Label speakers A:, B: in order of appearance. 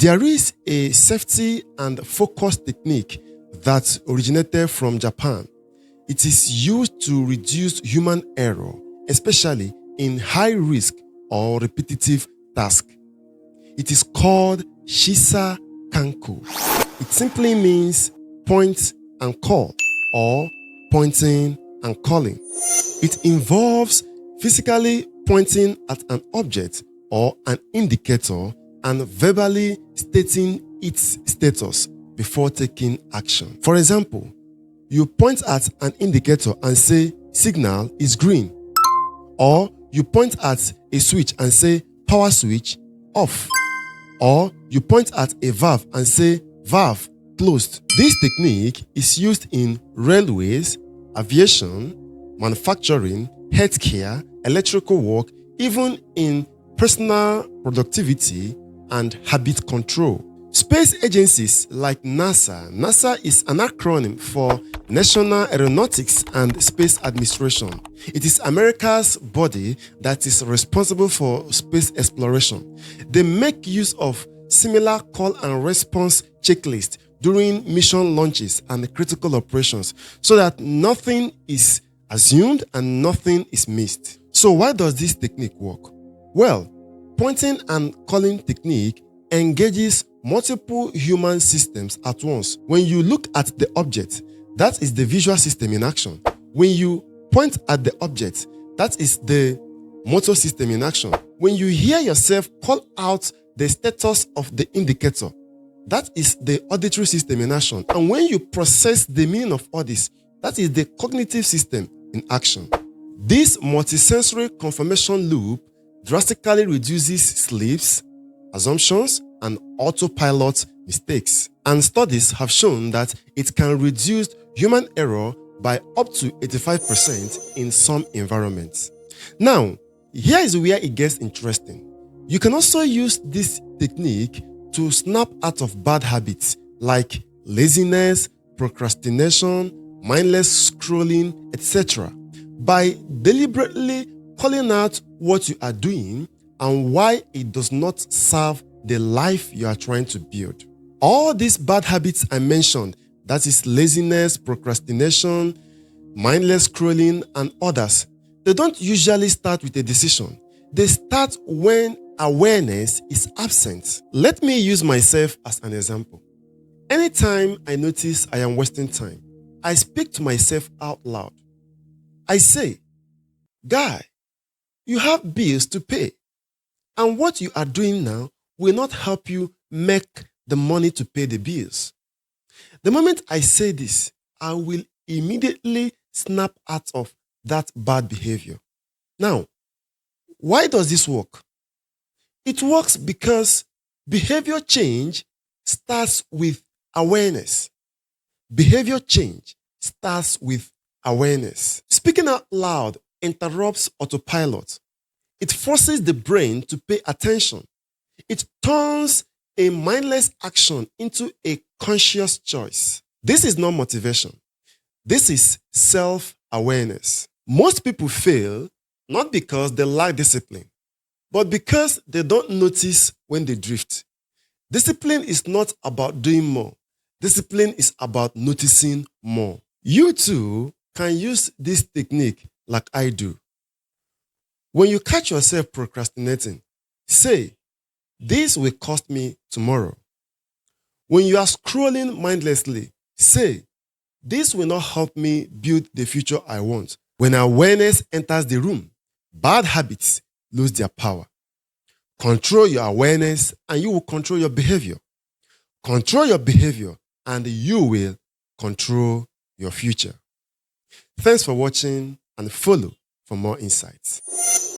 A: There is a safety and focus technique that originated from Japan. It is used to reduce human error, especially in high-risk or repetitive tasks. It is called Shisa Kanko. It simply means point and call or pointing and calling. It involves physically pointing at an object or an indicator and verbally stating its status before taking action. For example, you point at an indicator and say, signal is green. Or you point at a switch and say, power switch off. Or you point at a valve and say, valve closed. This technique is used in railways, aviation, manufacturing, healthcare, electrical work, even in personal productivity and habit control. Space agencies like NASA is an acronym for National Aeronautics and Space Administration. It is America's body that is responsible for space exploration. They make use of similar call and response checklists during mission launches and critical operations so that nothing is assumed and nothing is missed. So why does this technique work? Well, pointing and calling technique engages multiple human systems at once. When you look at the object, that is the visual system in action. When you point at the object, that is the motor system in action. When you hear yourself call out the status of the indicator, that is the auditory system in action. And when you process the meaning of all this, that is the cognitive system in action. This multisensory confirmation loop drastically reduces sleeps, assumptions, and autopilot mistakes. And studies have shown that it can reduce human error by up to 85% in some environments. Now, here is where it gets interesting. You can also use this technique to snap out of bad habits like laziness, procrastination, mindless scrolling, etc. by deliberately calling out what you are doing and why it does not serve the life you are trying to build. All these bad habits I mentioned, that is laziness, procrastination, mindless scrolling, and others, they don't usually start with a decision. They start when awareness is absent. Let me use myself as an example. Anytime I notice I am wasting time, I speak to myself out loud. I say, guy, you have bills to pay, and what you are doing now will not help you make the money to pay the bills. The moment I say this, I will immediately snap out of that bad behavior. Now, why does this work? It works because behavior change starts with awareness. Behavior change starts with awareness. Speaking out loud interrupts autopilot. It forces the brain to pay attention. It turns a mindless action into a conscious choice. This is not motivation. This is self-awareness. Most people fail not because they lack discipline, but because they don't notice when they drift. Discipline is not about doing more. Discipline is about noticing more. You too can use this technique like I do. When you catch yourself procrastinating, say, this will cost me tomorrow. When you are scrolling mindlessly, say, this will not help me build the future I want. When awareness enters the room, bad habits lose their power. Control your awareness and you will control your behavior. Control your behavior and you will control your future. Thanks for watching and follow for more insights.